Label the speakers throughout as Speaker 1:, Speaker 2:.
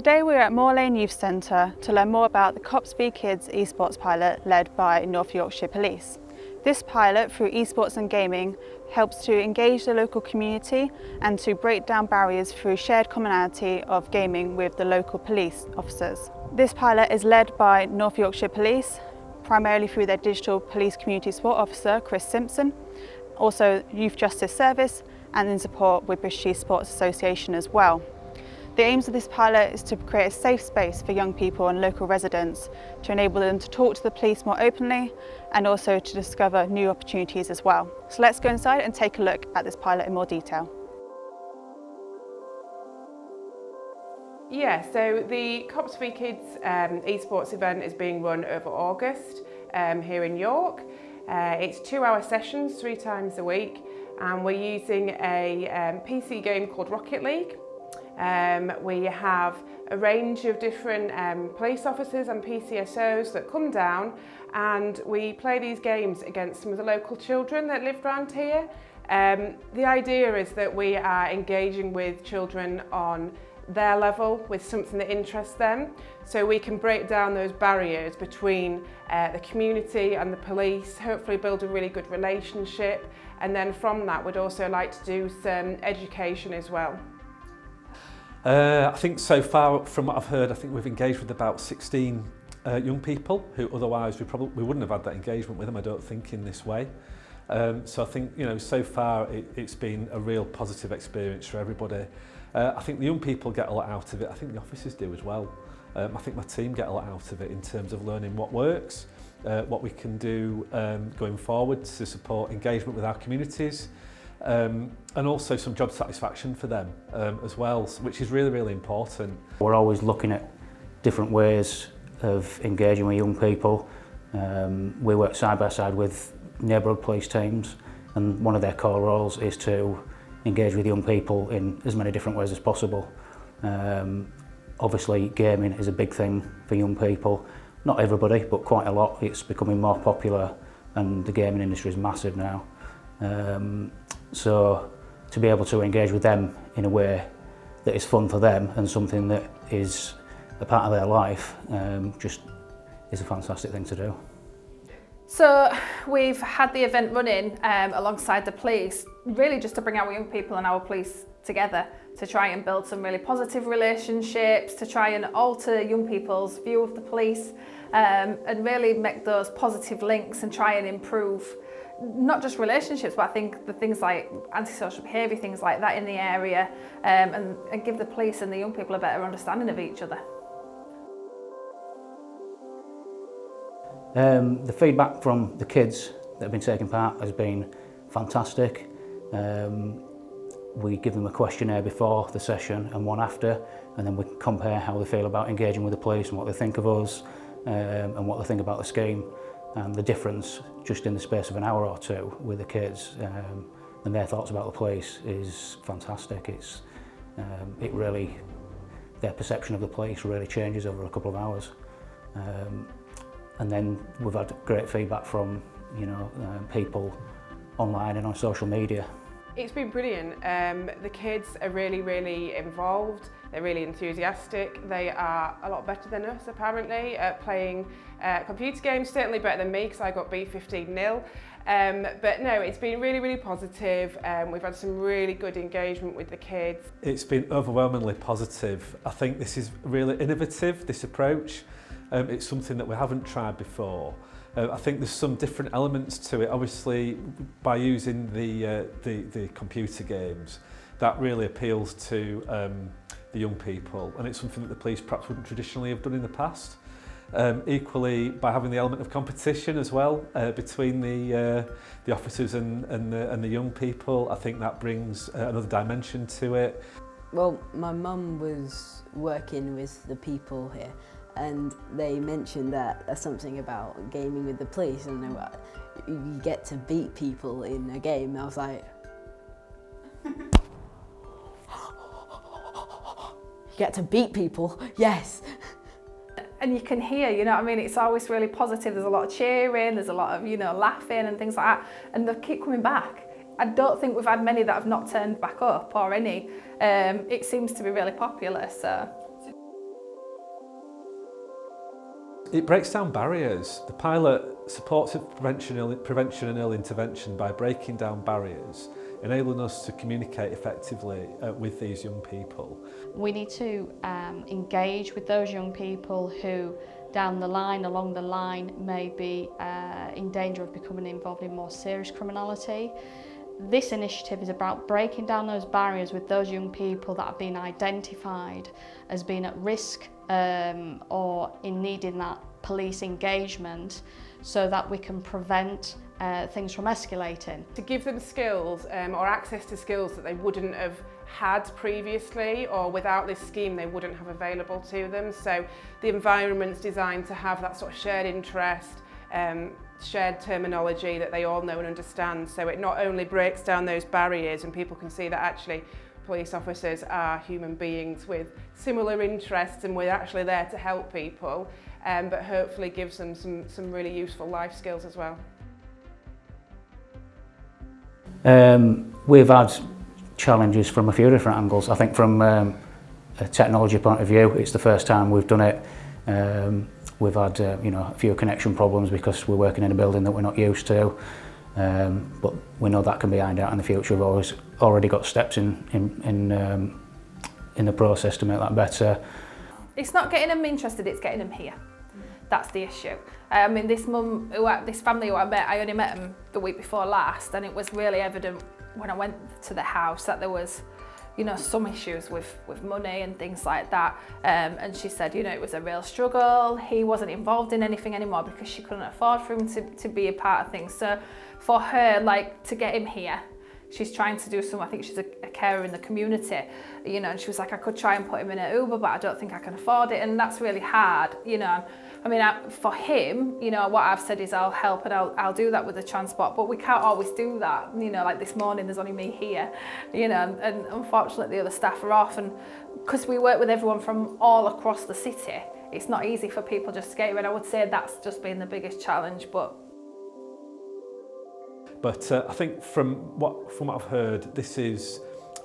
Speaker 1: Today we're at Moor Lane Youth Centre to learn more about the Cops v Kids esports pilot led by North Yorkshire Police. This pilot, through esports and gaming, helps to engage the local community and to break down barriers through shared commonality of gaming with the local police officers. This pilot is led by North Yorkshire Police, primarily through their digital police community support officer, Chris Simpson, also Youth Justice Service, and in support with British Esports Association as well. The aims of this pilot is to create a safe space for young people and local residents to enable them to talk to the police more openly and also to discover new opportunities as well. So let's go inside and take a look at this pilot in more detail.
Speaker 2: Yeah, so the Cops v Kids esports event is being run over August here in York. It's 2-hour sessions 3 times a week, and we're using a PC game called Rocket League. We have a range of different police officers and PCSOs that come down, and we play these games against some of the local children that live around here. The idea is that we are engaging with children on their level with something that interests them, so we can break down those barriers between the community and the police, hopefully build a really good relationship, and then from that we'd also like to do some education as well.
Speaker 3: I think so far, from what I've heard, I think we've engaged with about 16 young people who otherwise we wouldn't have had that engagement with them, I don't think, in this way. So I think, you know, so far it's been a real positive experience for everybody. I think the young people get a lot out of it. I think the officers do as well. I think my team get a lot out of it in terms of learning what works, what we can do going forward to support engagement with our communities. And also some job satisfaction for them as well, which is really, really important.
Speaker 4: We're always looking at different ways of engaging with young people. We work side by side with neighbourhood police teams, and one of their core roles is to engage with young people in as many different ways as possible. Obviously gaming is a big thing for young people. Not everybody, but quite a lot. It's becoming more popular and the gaming industry is massive now. So to be able to engage with them in a way that is fun for them and something that is a part of their life just is a fantastic thing to do.
Speaker 5: So we've had the event running alongside the police, really just to bring our young people and our police together to try and build some really positive relationships, to try and alter young people's view of the police and really make those positive links and try and improve not just relationships, but I think the things like antisocial behaviour, things like that in the area, and give the police and the young people a better understanding of each other.
Speaker 4: The feedback from the kids that have been taking part has been fantastic. We give them a questionnaire before the session and one after, and then we compare how they feel about engaging with the police and what they think of us and what they think about the scheme. And the difference just in the space of an hour or two with the kids and their thoughts about the police is fantastic. It really, their perception of the police really changes over a couple of hours. And then we've had great feedback from, you know, people online and on social media.
Speaker 2: It's been brilliant. The kids are really, really involved. They're really enthusiastic. They are a lot better than us, apparently, at playing computer games. Certainly better than me, because I got beat 15-0. But no, it's been really, really positive. We've had some really good engagement with the kids.
Speaker 3: It's been overwhelmingly positive. I think this is really innovative, this approach. It's something that we haven't tried before. I think there's some different elements to it. Obviously, by using the computer games, that really appeals to the young people, and it's something that the police perhaps wouldn't traditionally have done in the past. Equally, by having the element of competition as well between the officers and the young people, I think that brings another dimension to it.
Speaker 6: Well, my mum was working with the people here, and they mentioned that there's something about gaming with the police, and they were, you get to beat people in a game. And I was like, get to beat people, yes.
Speaker 5: And you can hear, you know what I mean, it's always really positive. There's a lot of cheering, there's a lot of, you know, laughing and things like that, and they keep coming back. I don't think we've had many that have not turned back up or any. It seems to be really popular, so.
Speaker 3: It breaks down barriers. The pilot supports prevention and early intervention by breaking down barriers, enabling us to communicate effectively with these young people.
Speaker 7: We need to engage with those young people who along the line may be in danger of becoming involved in more serious criminality. This initiative is about breaking down those barriers with those young people that have been identified as being at risk or in needing that police engagement, so that we can prevent things from escalating.
Speaker 2: To give them skills or access to skills that they wouldn't have had previously, or without this scheme they wouldn't have available to them. So the environment's designed to have that sort of shared interest, shared terminology that they all know and understand. So it not only breaks down those barriers and people can see that actually police officers are human beings with similar interests and we're actually there to help people, but hopefully gives them some really useful life skills as well.
Speaker 4: We've had challenges from a few different angles. I think from a technology point of view, it's the first time we've done it. We've had a few connection problems because we're working in a building that we're not used to, but we know that can be ironed out in the future. We've already got steps in the process to make that better.
Speaker 5: It's not getting them interested, it's getting them here. That's the issue. I mean, this family who I met, I only met them the week before last, and it was really evident when I went to the house that there was, some issues with money and things like that. And she said, it was a real struggle. He wasn't involved in anything anymore because she couldn't afford for him to be a part of things. So for her, to get him here, she's trying to do I think she's a carer in the community, and she was like, I could try and put him in an Uber, but I don't think I can afford it. And that's really hard, I mean, for him, what I've said is I'll help and I'll do that with the transport, but we can't always do that. Like this morning, there's only me here, and unfortunately the other staff are off. And because we work with everyone from all across the city, it's not easy for people just to get here. And I would say that's just been the biggest challenge. But
Speaker 3: I think from what I've heard, this is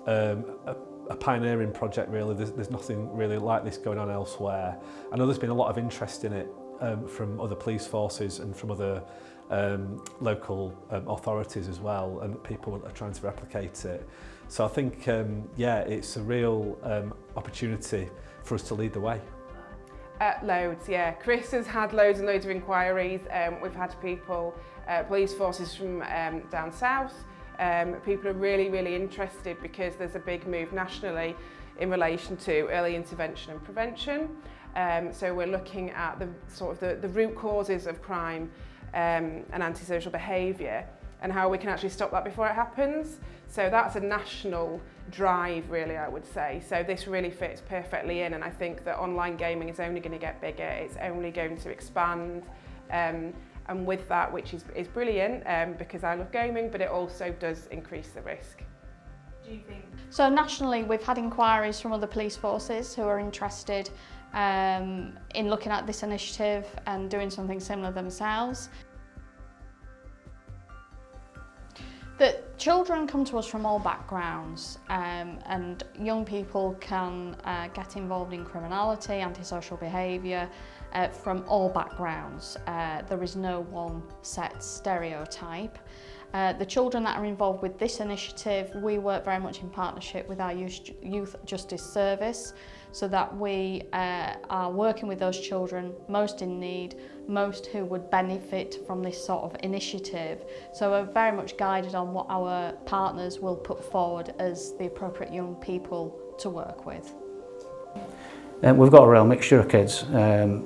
Speaker 3: a pioneering project really. There's nothing really like this going on elsewhere. I know there's been a lot of interest in it from other police forces and from other local authorities as well, and people are trying to replicate it. So I think, it's a real opportunity for us to lead the way.
Speaker 2: Loads, yeah. Chris has had loads and loads of inquiries. We've had people, police forces from down south. People are really, really interested because there's a big move nationally in relation to early intervention and prevention. So we're looking at the root causes of crime and antisocial behaviour and how we can actually stop that before it happens. So that's a national drive really, I would say. So this really fits perfectly in, and I think that online gaming is only going to get bigger, it's only going to expand. And with that, which is brilliant because I love gaming, but it also does increase the risk.
Speaker 5: do you think?
Speaker 7: So nationally, we've had inquiries from other police forces who are interested in looking at this initiative and doing something similar themselves. That children come to us from all backgrounds and young people can get involved in criminality, antisocial behaviour from all backgrounds. There is no one set stereotype. The children that are involved with this initiative, we work very much in partnership with our Youth Justice Service so that we are working with those children most in need, most who would benefit from this sort of initiative. So we're very much guided on what our partners will put forward as the appropriate young people to work with.
Speaker 4: We've got a real mixture of kids.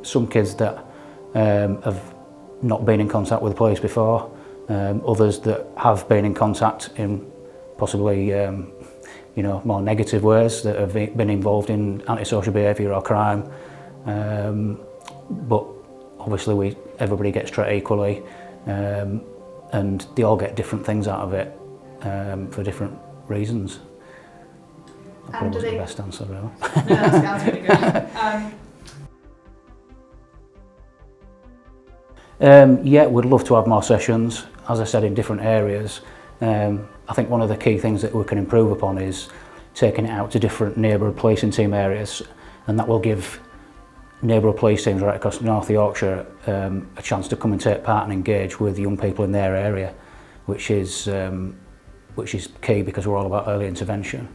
Speaker 4: Some kids that have not been in contact with the police before, others that have been in contact in possibly more negative ways, that have been involved in antisocial behaviour or crime. But obviously everybody gets treated equally, and they all get different things out of it for different reasons. That probably wasn't the best answer, really.
Speaker 5: No, that's really good.
Speaker 4: Yeah, we'd love to have more sessions, as I said, in different areas. I think one of the key things that we can improve upon is taking it out to different neighbourhood policing team areas, and that will give neighbourhood police teams right across North Yorkshire a chance to come and take part and engage with young people in their area, which is key because we're all about early intervention.